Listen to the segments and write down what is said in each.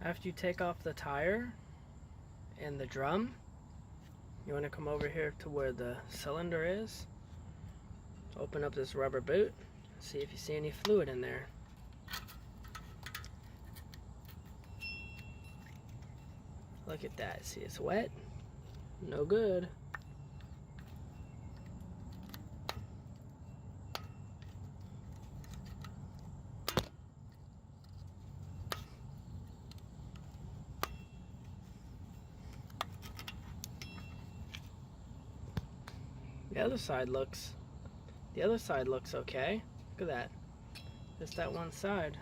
After you take off the tire and the drum, you want to come over here to where the cylinder is. Open up this rubber boot, see if you see any fluid in there. Look at that, see it's wet? No good. The other side looks okay. Look at that. Just that one side.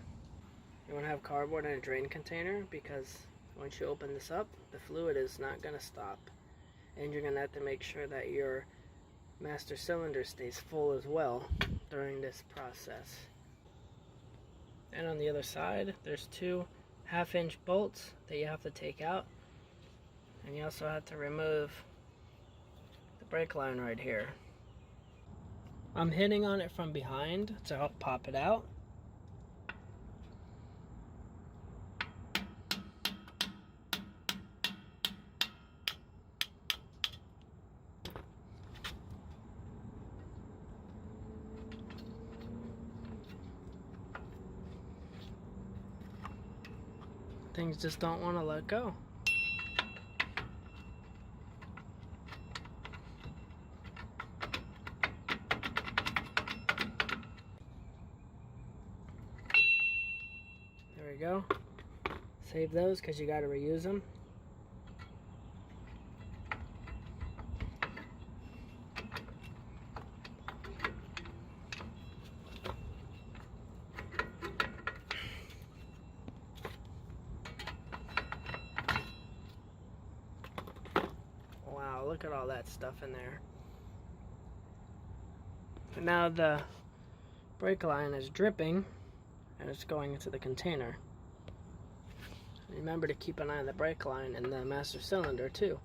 You want to have cardboard in a drain container because once you open this up, the fluid is not going to stop. And you're going to have to make sure that your master cylinder stays full as well during this process. And on the other side, there's two 1/2-inch bolts that you have to take out. And you also have to remove the brake line right here. I'm hitting on it from behind to help pop it out. Things just don't want to let go. There we go. Save those because you got to reuse them. Wow, look at all that stuff in there. And now the brake line is dripping and it's going into the container. Remember to keep an eye on the brake line and the master cylinder too.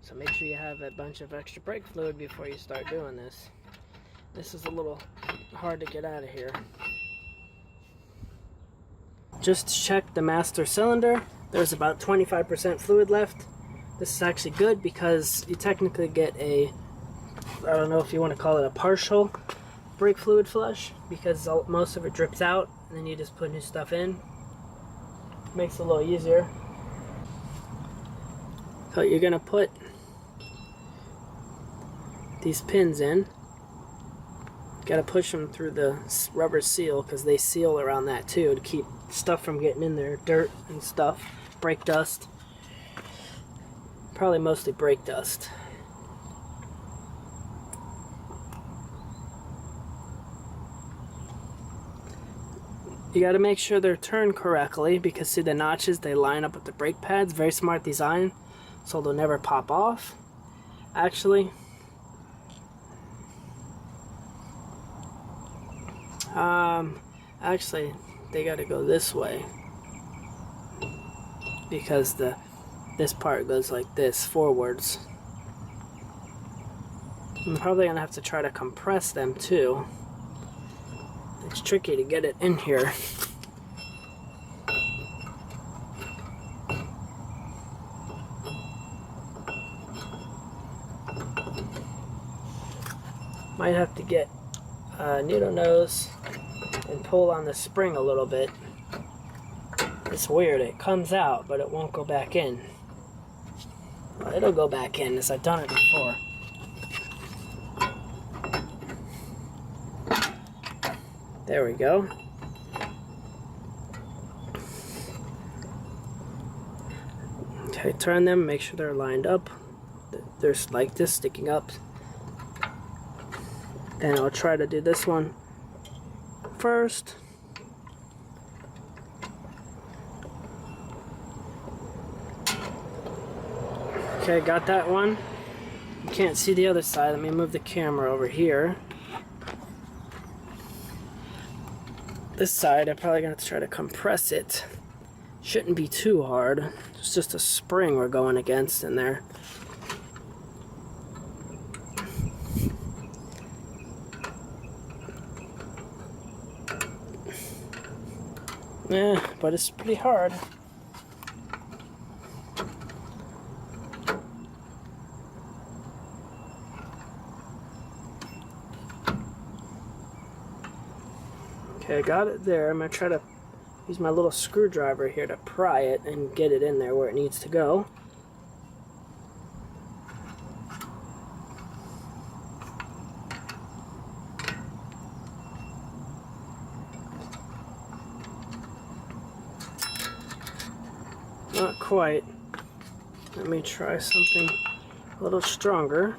So make sure you have a bunch of extra brake fluid before you start doing this. This is a little hard to get out of here. Just check the master cylinder. There's about 25% fluid left. This is actually good because you technically get a, I don't know if you want to call it a partial brake fluid flush, because most of it drips out and then you just put new stuff in. Makes it a little easier. So you're gonna put these pins in. Gotta push them through the rubber seal because they seal around that too to keep stuff from getting in there, dirt and stuff, brake dust. Probably mostly brake dust. You got to make sure they're turned correctly because see the notches, they line up with the brake pads. Very smart design, so they'll never pop off. Actually, they got to go this way because this part goes like this forwards. I'm probably gonna have to try to compress them too. It's tricky to get it in here. Might have to get a needle nose and pull on the spring a little bit. It's weird, it comes out but it won't go back in. Well, it'll go back in as I've done it before. There we go. Okay, turn them, make sure they're lined up. There's like this sticking up. Then I'll try to do this one first. Okay, got that one. You can't see the other side. Let me move the camera over here. This side, I'm probably going to try to compress it. Shouldn't be too hard. It's just a spring we're going against in there. Yeah, but it's pretty hard. Okay, I got it there. I'm going to try to use my little screwdriver here to pry it and get it in there where it needs to go. Not quite. Let me try something a little stronger.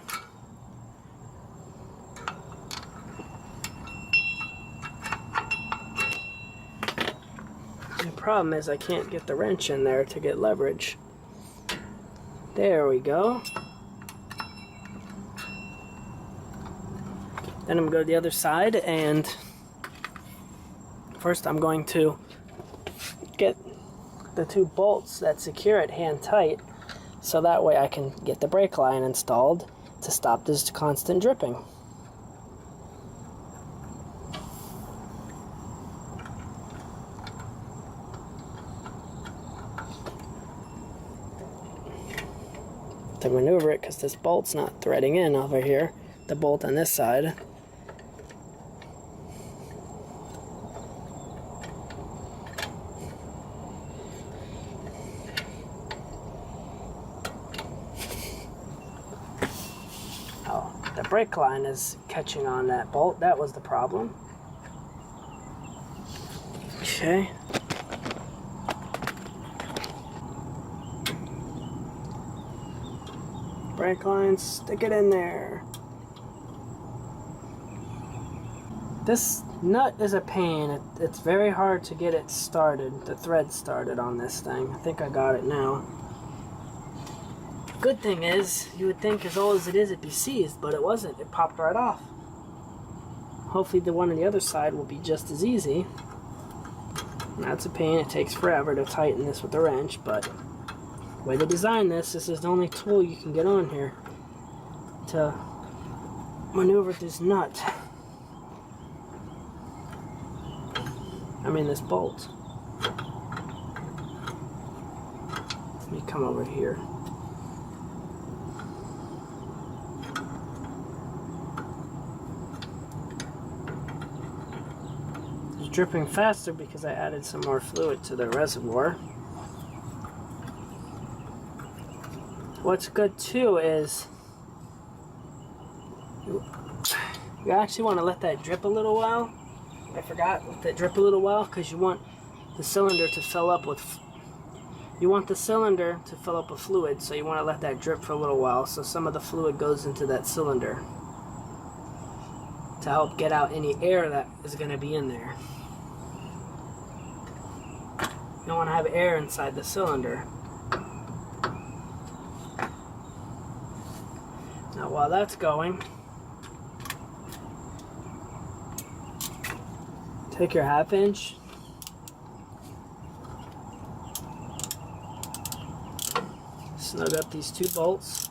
The problem is I can't get the wrench in there to get leverage. There we go. Then I'm going to go to the other side, and first I'm going to get the two bolts that secure it hand tight, so that way I can get the brake line installed to stop this constant dripping. To maneuver it, because this bolt's not threading in over here, the bolt on this side. Oh, the brake line is catching on that bolt. That was the problem. Okay. Brake line, stick it in there. This nut is a pain. It's very hard to get it started, the thread started on this thing. I think I got it now. Good thing is, you would think as old as it is, it'd be seized, but it wasn't. It popped right off. Hopefully the one on the other side will be just as easy. That's a pain. It takes forever to tighten this with the wrench, but the way they designed this is the only tool you can get on here to maneuver this nut. I mean this bolt. Let me come over here. It's dripping faster because I added some more fluid to the reservoir. What's good too is you actually want to let that drip a little while. I forgot, let that drip a little while, because you want the cylinder to fill up with fluid, so you want to let that drip for a little while so some of the fluid goes into that cylinder to help get out any air that is going to be in there. You don't want to have air inside the cylinder. Now while that's going, take your 1/2 inch, snug up these two bolts.